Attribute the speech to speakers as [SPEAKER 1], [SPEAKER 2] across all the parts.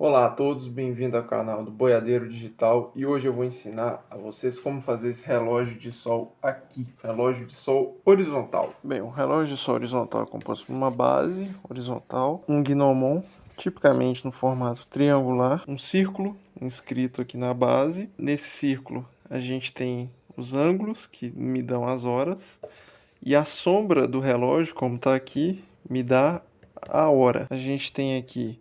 [SPEAKER 1] Olá a todos, bem-vindo ao canal do Boiadeiro Digital e hoje eu vou ensinar a vocês como fazer esse relógio de sol aqui, relógio de sol horizontal. Bem, um relógio de sol horizontal é composto por uma base horizontal, um gnomon, tipicamente no formato triangular, um círculo inscrito aqui na base. Nesse círculo a gente tem os ângulos que me dão as horas e a sombra do relógio, como está aqui, me dá a hora. A gente tem aqui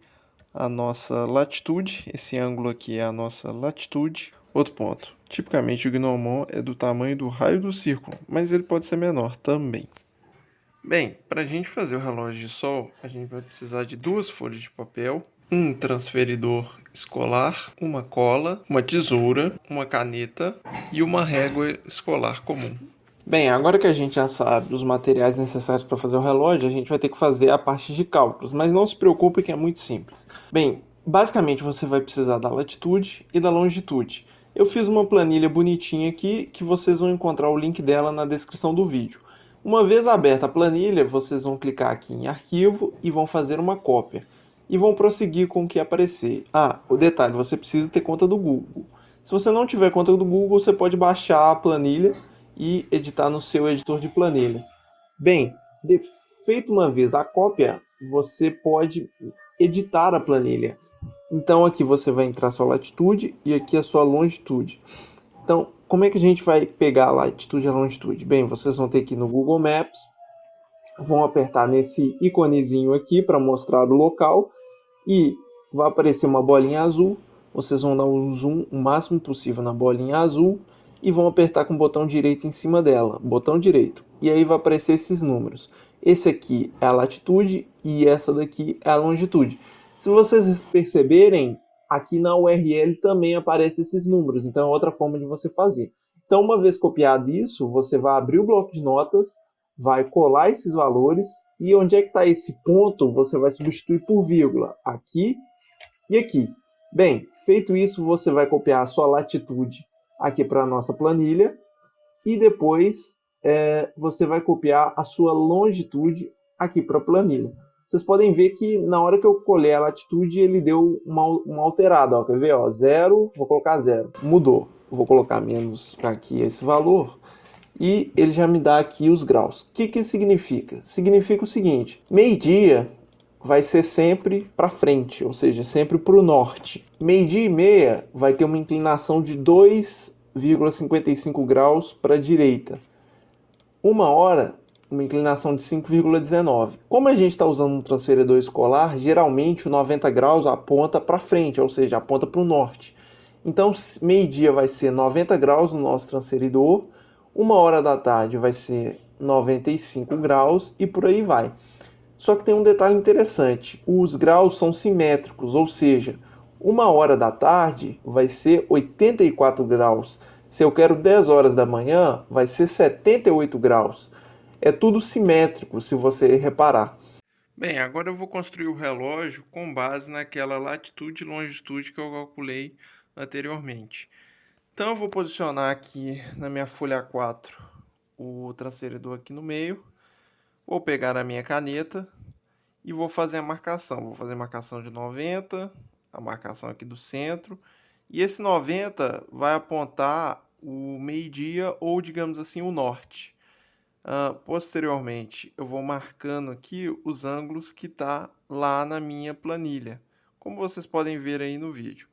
[SPEAKER 1] a nossa latitude, esse ângulo aqui é a nossa latitude. Outro ponto, tipicamente o gnomon é do tamanho do raio do círculo, mas ele pode ser menor também. Bem, para a gente fazer o relógio de sol, a gente vai precisar de duas folhas de papel, um transferidor escolar, uma cola, uma tesoura, uma caneta e uma régua escolar comum. Bem, agora que a gente já sabe os materiais necessários para fazer o relógio, a gente vai ter que fazer a parte de cálculos, mas não se preocupe que é muito simples. Bem, basicamente você vai precisar da latitude e da longitude. Eu fiz uma planilha bonitinha aqui que vocês vão encontrar o link dela na descrição do vídeo. Uma vez aberta a planilha, vocês vão clicar aqui em arquivo e vão fazer uma cópia. E vão prosseguir com o que aparecer. Ah, o detalhe, você precisa ter conta do Google. Se você não tiver conta do Google, você pode baixar a planilha e editar no seu editor de planilhas. Bem, feito uma vez a cópia, você pode editar a planilha. Então aqui você vai entrar a sua latitude e aqui a sua longitude. Então, como é que a gente vai pegar a latitude e a longitude? Bem, vocês vão ter que ir no Google Maps, vão apertar nesse iconezinho aqui para mostrar o local e vai aparecer uma bolinha azul. Vocês vão dar um zoom o máximo possível na bolinha azul e vão apertar com o botão direito em cima dela, botão direito. E aí vai aparecer esses números. Esse aqui é a latitude e essa daqui é a longitude. Se vocês perceberem, aqui na URL também aparecem esses números, então é outra forma de você fazer. Então, uma vez copiado isso, você vai abrir o bloco de notas, vai colar esses valores e onde é que está esse ponto, você vai substituir por vírgula, aqui e aqui. Bem, feito isso, você vai copiar a sua latitude aqui para a nossa planilha e depois você vai copiar a sua longitude aqui para a planilha. Vocês podem ver que na hora que eu colei a latitude, ele deu uma alterada. Ó, quer ver? Ó, 0, vou colocar 0. Mudou. Vou colocar menos aqui esse valor e ele já me dá aqui os graus. O que isso significa? Significa o seguinte: meio-dia vai ser sempre para frente, ou seja, sempre para o norte. Meio-dia e meia vai ter uma inclinação de 2,55 graus para a direita. Uma hora, uma inclinação de 5,19. Como a gente está usando um transferidor escolar, geralmente o 90 graus aponta para frente, ou seja, aponta para o norte. Então, meio-dia vai ser 90 graus no nosso transferidor, uma hora da tarde vai ser 95 graus e por aí vai. Só que tem um detalhe interessante: os graus são simétricos, ou seja, uma hora da tarde vai ser 84 graus. Se eu quero 10 horas da manhã, vai ser 78 graus. É tudo simétrico, se você reparar. Bem, agora eu vou construir o relógio com base naquela latitude e longitude que eu calculei anteriormente. Então eu vou posicionar aqui na minha folha A4 o transferidor aqui no meio. Vou pegar a minha caneta e vou fazer a marcação. Vou fazer a marcação de 90, a marcação aqui do centro. E esse 90 vai apontar o meio-dia ou, digamos assim, o norte. Posteriormente, eu vou marcando aqui os ângulos que está lá na minha planilha, como vocês podem ver aí no vídeo.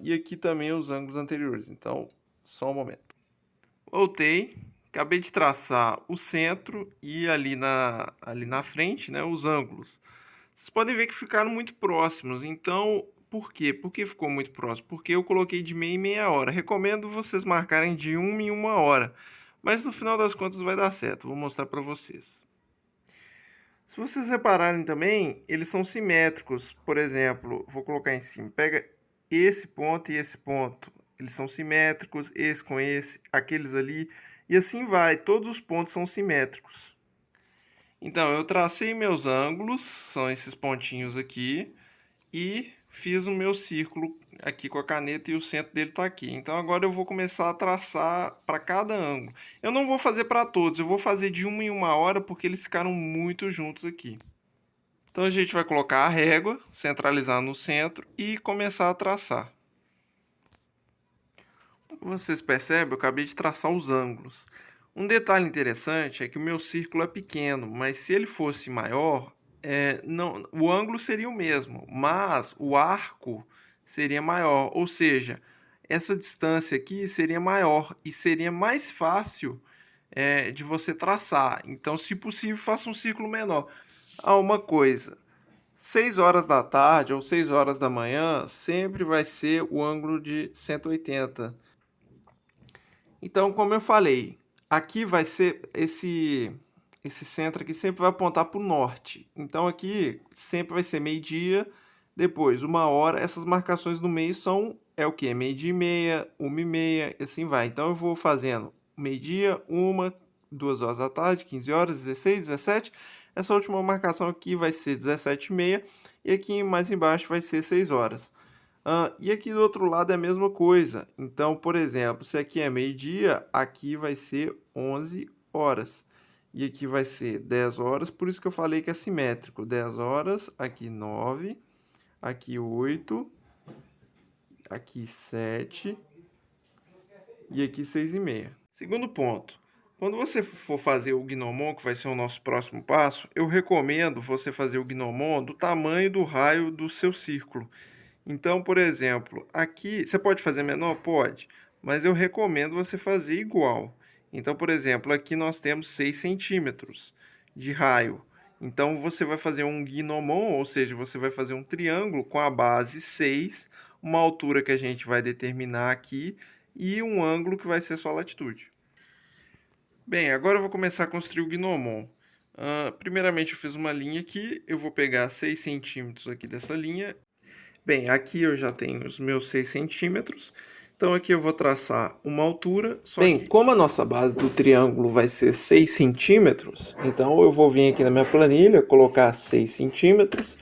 [SPEAKER 1] E aqui também os ângulos anteriores. Então, só um momento. Voltei. Acabei de traçar o centro e ali na frente, né, os ângulos. Vocês podem ver que ficaram muito próximos. Então, por quê? Por que ficou muito próximo? Porque eu coloquei de meia em meia hora. Recomendo vocês marcarem de 1 em 1 hora. Mas no final das contas vai dar certo. Vou mostrar para vocês. Se vocês repararem também, eles são simétricos. Por exemplo, vou colocar em cima. Pega esse ponto e esse ponto. Eles são simétricos, esse com esse, aqueles ali. E assim vai, todos os pontos são simétricos. Então, eu tracei meus ângulos, são esses pontinhos aqui, e fiz o meu círculo aqui com a caneta e o centro dele está aqui. Então, agora eu vou começar a traçar para cada ângulo. Eu não vou fazer para todos, eu vou fazer de 1 em 1 hora porque eles ficaram muito juntos aqui. Então a gente vai colocar a régua, centralizar no centro e começar a traçar. Como vocês percebem, eu acabei de traçar os ângulos. Um detalhe interessante é que o meu círculo é pequeno, mas se ele fosse maior, não, o ângulo seria o mesmo, mas o arco seria maior, ou seja, essa distância aqui seria maior e seria mais fácil de você traçar. Então, se possível, faça um círculo menor. Uma coisa, 6 horas da tarde ou 6 horas da manhã sempre vai ser o ângulo de 180. Então, como eu falei, aqui vai ser esse centro aqui sempre vai apontar para o norte. Então aqui sempre vai ser meio-dia, depois 1 hora. Essas marcações no meio são o que? Meio-dia e meia, 1h30, e assim vai. Então eu vou fazendo meio-dia, 1, 2 horas da tarde, 15 horas, 16, 17. Essa última marcação aqui vai ser 17h30 e aqui mais embaixo vai ser 6 horas. E aqui do outro lado é a mesma coisa. Então, por exemplo, se aqui é meio-dia, aqui vai ser 11 horas. E aqui vai ser 10 horas, por isso que eu falei que é simétrico. 10 horas, aqui 9, aqui 8, aqui 7 e aqui 6h30. Segundo ponto. Quando você for fazer o Gnomon, que vai ser o nosso próximo passo, eu recomendo você fazer o Gnomon do tamanho do raio do seu círculo. Então, por exemplo, aqui você pode fazer menor? Pode, mas eu recomendo você fazer igual. Então, por exemplo, aqui nós temos 6 centímetros de raio. Então, você vai fazer um gnomon, ou seja, você vai fazer um triângulo com a base 6, uma altura que a gente vai determinar aqui e um ângulo que vai ser sua latitude. Bem, agora eu vou começar a construir o gnomon. Primeiramente, eu fiz uma linha aqui, eu vou pegar 6 centímetros aqui dessa linha. Bem, aqui eu já tenho os meus 6 centímetros, então aqui eu vou traçar uma altura. Bem, como a nossa base do triângulo vai ser 6 centímetros, então eu vou vir aqui na minha planilha, colocar 6 centímetros,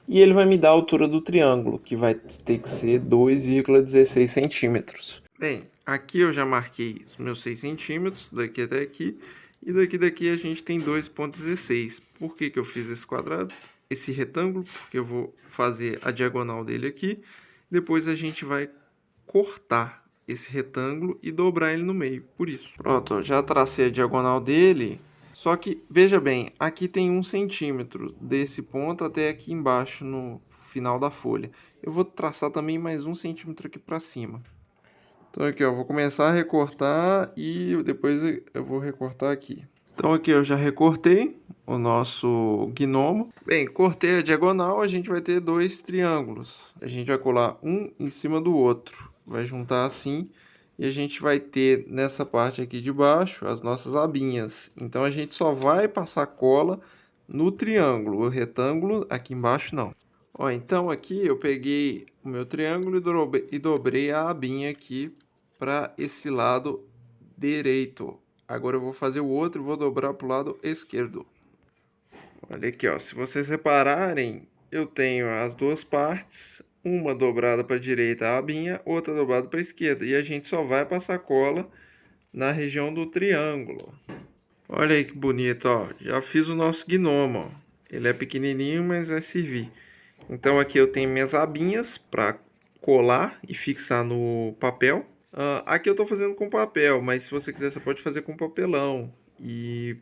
[SPEAKER 1] e ele vai me dar a altura do triângulo, que vai ter que ser 2,16 centímetros. Bem, aqui eu já marquei os meus 6 centímetros, daqui até aqui, e daqui a gente tem 2,16. Por que eu fiz esse quadrado? Esse retângulo, porque eu vou fazer a diagonal dele aqui. Depois a gente vai cortar esse retângulo e dobrar ele no meio, por isso. Pronto, já tracei a diagonal dele. Só que, veja bem, aqui tem 1 centímetro desse ponto até aqui embaixo no final da folha. Eu vou traçar também mais 1 centímetro aqui para cima. Então aqui, ó, vou começar a recortar e depois eu vou recortar aqui. Então aqui eu já recortei o nosso gnomo. Bem, cortei a diagonal, a gente vai ter 2 triângulos. A gente vai colar um em cima do outro. Vai juntar assim e a gente vai ter nessa parte aqui de baixo as nossas abinhas. Então a gente só vai passar cola no triângulo, o retângulo aqui embaixo não. Ó, então aqui eu peguei o meu triângulo e dobrei a abinha aqui para esse lado direito. Agora eu vou fazer o outro e vou dobrar para o lado esquerdo. Olha aqui, ó. Se vocês repararem, eu tenho as duas partes, uma dobrada para a direita a abinha, outra dobrada para a esquerda. E a gente só vai passar cola na região do triângulo. Olha aí que bonito, ó. Já fiz o nosso gnomo, ó. Ele é pequenininho, mas vai servir. Então aqui eu tenho minhas abinhas para colar e fixar no papel. Aqui eu estou fazendo com papel, mas se você quiser você pode fazer com papelão.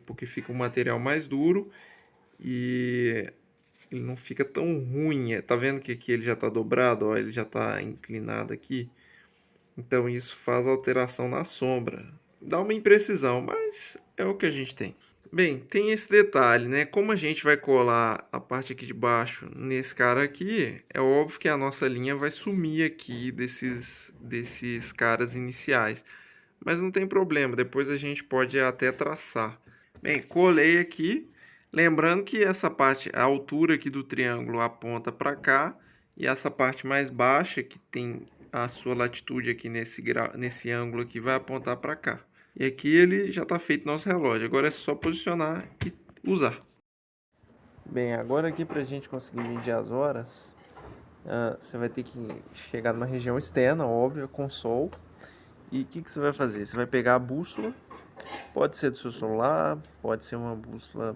[SPEAKER 1] Porque fica um material mais duro e ele não fica tão ruim. Tá vendo que aqui ele já está dobrado, ó, ele já está inclinado aqui. Então isso faz alteração na sombra. Dá uma imprecisão, mas é o que a gente tem. Bem, tem esse detalhe, né? Como a gente vai colar a parte aqui de baixo nesse cara aqui, é óbvio que a nossa linha vai sumir aqui desses caras iniciais. Mas não tem problema, depois a gente pode até traçar. Bem, colei aqui. Lembrando que essa parte, a altura aqui do triângulo aponta para cá. E essa parte mais baixa, que tem a sua latitude aqui nesse ângulo aqui, vai apontar para cá. E aqui ele já está feito nosso relógio. Agora é só posicionar e usar. Bem, agora aqui para a gente conseguir medir as horas, você vai ter que chegar numa região externa, óbvio, com sol. E o que você vai fazer? Você vai pegar a bússola, pode ser do seu celular, pode ser uma bússola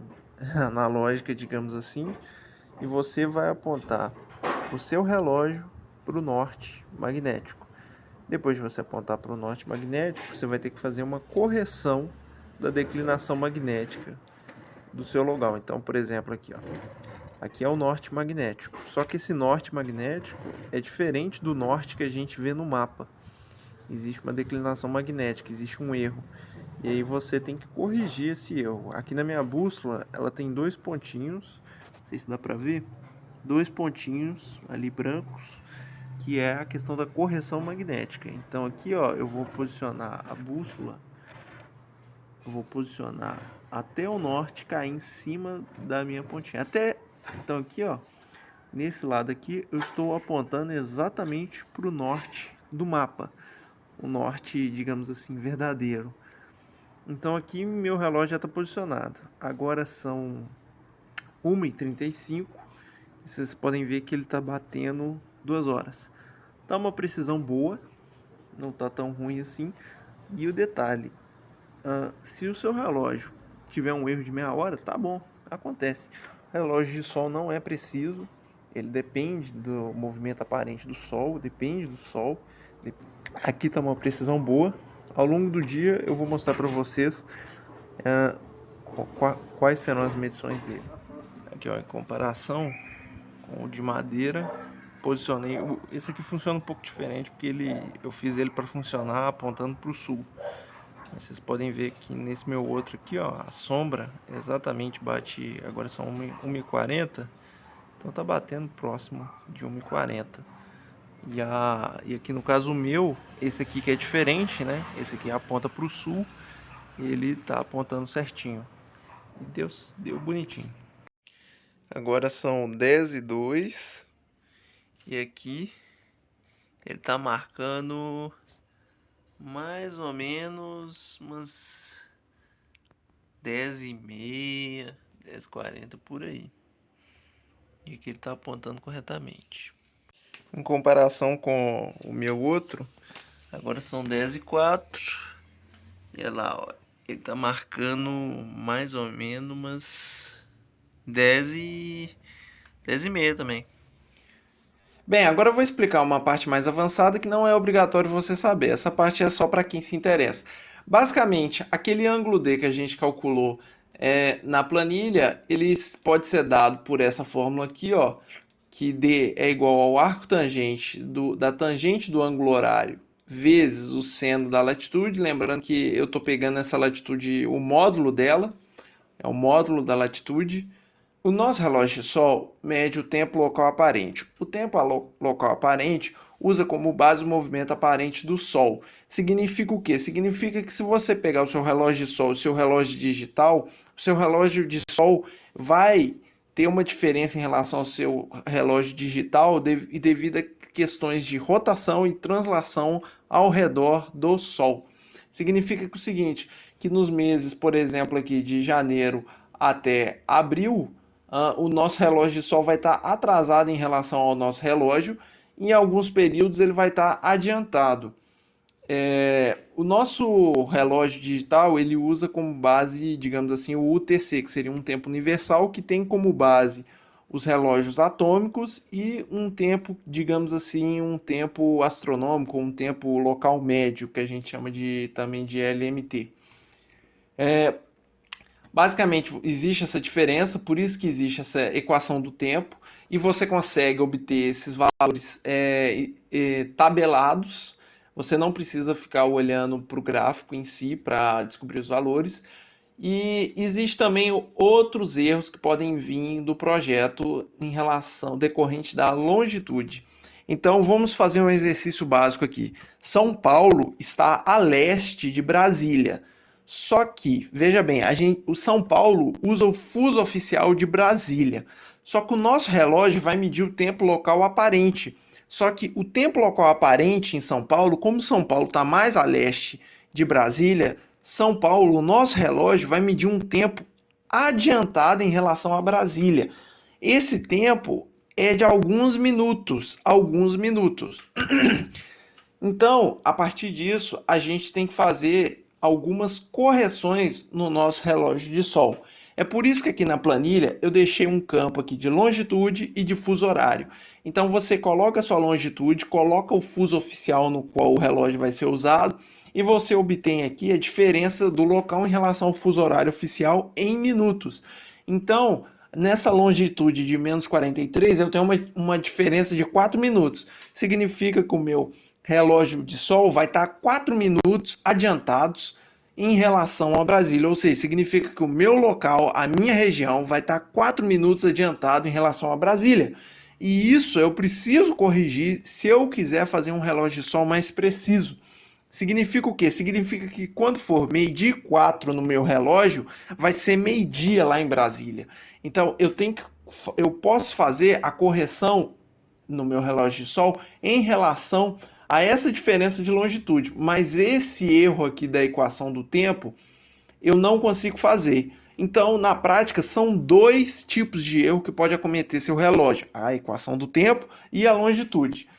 [SPEAKER 1] analógica, digamos assim. e você vai apontar o seu relógio para o norte magnético. Depois de você apontar para o norte magnético, você vai ter que fazer uma correção da declinação magnética do seu local. Então, por exemplo, aqui, ó. Aqui é o norte magnético. Só que esse norte magnético é diferente do norte que a gente vê no mapa. Existe uma declinação magnética, existe um erro. E aí você tem que corrigir esse erro. Aqui na minha bússola, ela tem 2 pontinhos, não sei se dá para ver, 2 pontinhos ali brancos, que é a questão da correção magnética. Então aqui, ó, eu vou posicionar a bússola, eu vou posicionar até o norte, cair em cima da minha pontinha. Então aqui, ó, nesse lado aqui, eu estou apontando exatamente para o norte do mapa. O norte, digamos assim, verdadeiro. Então aqui meu relógio já está posicionado. Agora são 1h35. Vocês podem ver que ele está batendo 2 horas. Tá uma precisão boa, não tá tão ruim assim. E o detalhe, se o seu relógio tiver um erro de meia hora, tá bom, acontece. O relógio de sol não é preciso, ele depende do movimento aparente do sol, depende do sol. Aqui tá uma precisão boa. Ao longo do dia eu vou mostrar para vocês quais serão as medições dele. Aqui, ó, em comparação com o de madeira, posicionei. Esse aqui funciona um pouco diferente porque eu fiz ele para funcionar apontando para o sul. Vocês podem ver que nesse meu outro aqui, ó, a sombra exatamente bate, agora são 1h40, então tá batendo próximo de 1h40. E aqui no caso o meu, esse aqui que é diferente, né? Esse aqui aponta para o sul, ele tá apontando certinho. E deu bonitinho. Agora são 10h02 e aqui ele tá marcando mais ou menos umas 10h30, 10h40 por aí. E aqui ele tá apontando corretamente. Em comparação com o meu outro, agora são 10h04. E olha lá, ó, ele tá marcando mais ou menos umas 10h30 também. Bem, agora eu vou explicar uma parte mais avançada que não é obrigatório você saber. Essa parte é só para quem se interessa. Basicamente, aquele ângulo D que a gente calculou na planilha, ele pode ser dado por essa fórmula aqui, ó, que D é igual ao arco tangente da tangente do ângulo horário vezes o seno da latitude. Lembrando que eu estou pegando essa latitude, o módulo dela, é o módulo da latitude. O nosso relógio de sol mede o tempo local aparente. O tempo local aparente usa como base o movimento aparente do sol. Significa o quê? Significa que se você pegar o seu relógio de sol e o seu relógio digital, o seu relógio de sol vai ter uma diferença em relação ao seu relógio digital devido a questões de rotação e translação ao redor do sol. Significa que o seguinte, que nos meses, por exemplo, aqui de janeiro até abril, o nosso relógio de sol vai estar atrasado em relação ao nosso relógio. Em alguns períodos ele vai estar adiantado. O nosso relógio digital ele usa como base, digamos assim, o UTC, que seria um tempo universal, que tem como base os relógios atômicos e um tempo, digamos assim, um tempo astronômico, um tempo local médio, que a gente chama também de LMT. Basicamente, existe essa diferença, por isso que existe essa equação do tempo, e você consegue obter esses valores tabelados. Você não precisa ficar olhando para o gráfico em si para descobrir os valores. E existe também outros erros que podem vir do projeto em relação decorrente da longitude. Então vamos fazer um exercício básico aqui. São Paulo está a leste de Brasília. Só que, veja bem, o São Paulo usa o fuso oficial de Brasília. Só que o nosso relógio vai medir o tempo local aparente. Só que o tempo local aparente em São Paulo, como São Paulo está mais a leste de Brasília, São Paulo, o nosso relógio vai medir um tempo adiantado em relação a Brasília. Esse tempo é de alguns minutos. Então, a partir disso, a gente tem que fazer algumas correções no nosso relógio de sol. É por isso que aqui na planilha eu deixei um campo aqui de longitude e de fuso horário. Então você coloca a sua longitude, coloca o fuso oficial no qual o relógio vai ser usado e você obtém aqui a diferença do local em relação ao fuso horário oficial em minutos. Então, nessa longitude de menos 43, eu tenho uma diferença de 4 minutos. Significa que o meu relógio de sol vai estar 4 minutos adiantados em relação a Brasília, ou seja, significa que o meu local, a minha região, vai estar 4 minutos adiantado em relação a Brasília. E isso eu preciso corrigir se eu quiser fazer um relógio de sol mais preciso. Significa o quê? Significa que quando for meio-dia 4 no meu relógio, vai ser meio-dia lá em Brasília. Então eu posso fazer a correção no meu relógio de sol em relação a essa diferença de longitude, mas esse erro aqui da equação do tempo eu não consigo fazer. Então, na prática, são dois tipos de erro que pode acometer seu relógio: a equação do tempo e a longitude.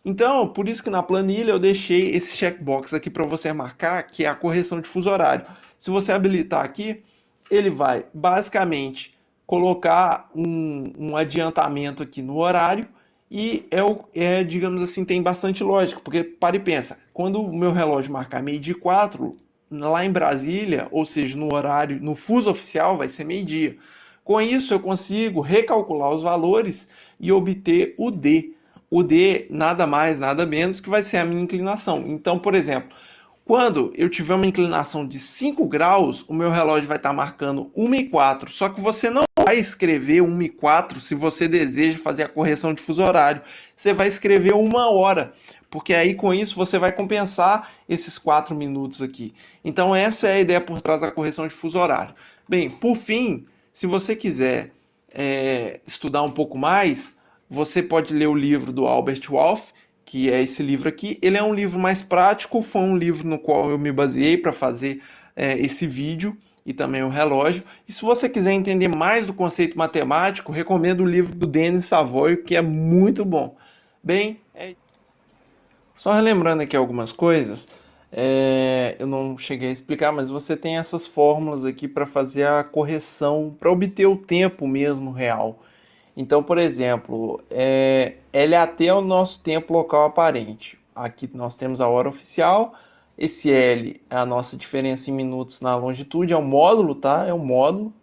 [SPEAKER 1] Então, por isso que na planilha eu deixei esse checkbox aqui para você marcar, que é a correção de fuso horário. Se você habilitar aqui, ele vai basicamente colocar um adiantamento aqui no horário e digamos assim, tem bastante lógica, porque para e pensa, quando o meu relógio marcar meio-dia 4, lá em Brasília, ou seja, no horário, no fuso oficial, vai ser meio-dia. Com isso, eu consigo recalcular os valores e obter o D. O D nada mais, nada menos que vai ser a minha inclinação. Então, por exemplo, quando eu tiver uma inclinação de 5 graus, o meu relógio vai estar marcando 1h04. Só que você não vai escrever 1h04 se você deseja fazer a correção de fuso horário. Você vai escrever 1 hora, porque aí com isso você vai compensar esses 4 minutos aqui. Então essa é a ideia por trás da correção de fuso horário. Bem, por fim, se você quiser estudar um pouco mais, você pode ler o livro do Albert Wolff, que é esse livro aqui. Ele é um livro mais prático, foi um livro no qual eu me baseei para fazer esse vídeo e também o relógio. E se você quiser entender mais do conceito matemático, recomendo o livro do Denis Savoy, que é muito bom. Bem, só relembrando aqui algumas coisas, eu não cheguei a explicar, mas você tem essas fórmulas aqui para fazer a correção, para obter o tempo mesmo real. Então, por exemplo, LAT é o nosso tempo local aparente. Aqui nós temos a hora oficial. Esse L é a nossa diferença em minutos na longitude, é um módulo, tá? É um módulo.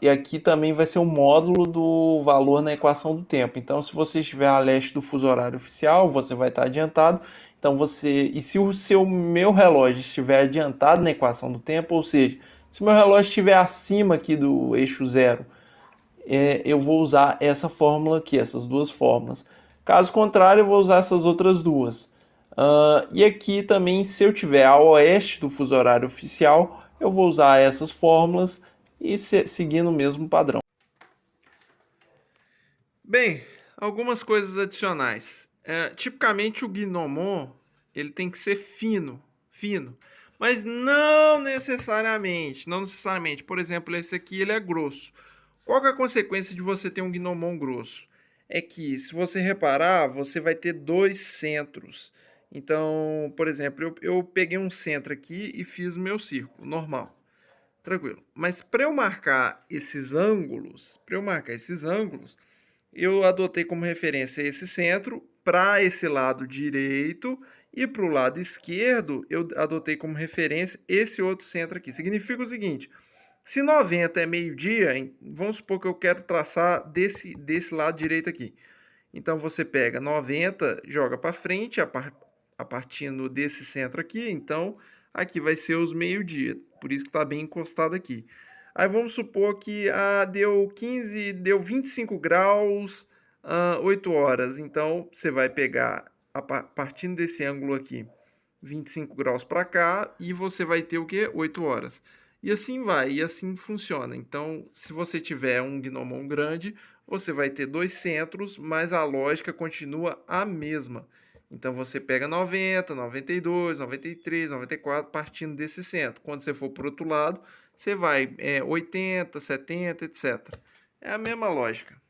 [SPEAKER 1] E aqui também vai ser o módulo do valor na equação do tempo. Então, se você estiver a leste do fuso horário oficial, você vai estar adiantado. Então, e se o meu relógio estiver adiantado na equação do tempo, ou seja, se o meu relógio estiver acima aqui do eixo zero, eu vou usar essa fórmula aqui, essas duas fórmulas. Caso contrário, eu vou usar essas outras duas. E aqui também, se eu tiver a oeste do fuso horário oficial, eu vou usar essas fórmulas e seguindo o mesmo padrão. Bem, algumas coisas adicionais. Tipicamente o Gnomon ele tem que ser fino, mas não necessariamente. Por exemplo, esse aqui ele é grosso. Qual que é a consequência de você ter um Gnomon grosso? É que, se você reparar, você vai ter dois centros. Então, por exemplo, eu peguei um centro aqui e fiz meu círculo, normal. Tranquilo. Mas para eu marcar esses ângulos, eu adotei como referência esse centro para esse lado direito e para o lado esquerdo eu adotei como referência esse outro centro aqui. Significa o seguinte: se 90 é meio-dia, vamos supor que eu quero traçar desse lado direito aqui. Então você pega 90, joga para frente, a partindo desse centro aqui. Então aqui vai ser os meio-dia, por isso que está bem encostado aqui. Aí vamos supor que deu 25 graus, 8 horas. Então você vai pegar, partindo desse ângulo aqui, 25 graus para cá e você vai ter o quê? 8 horas. E assim vai, e assim funciona. Então, se você tiver um Gnomon grande, você vai ter dois centros, mas a lógica continua a mesma. Então, você pega 90, 92, 93, 94, partindo desse centro. Quando você for para o outro lado, você vai 80, 70, etc. É a mesma lógica.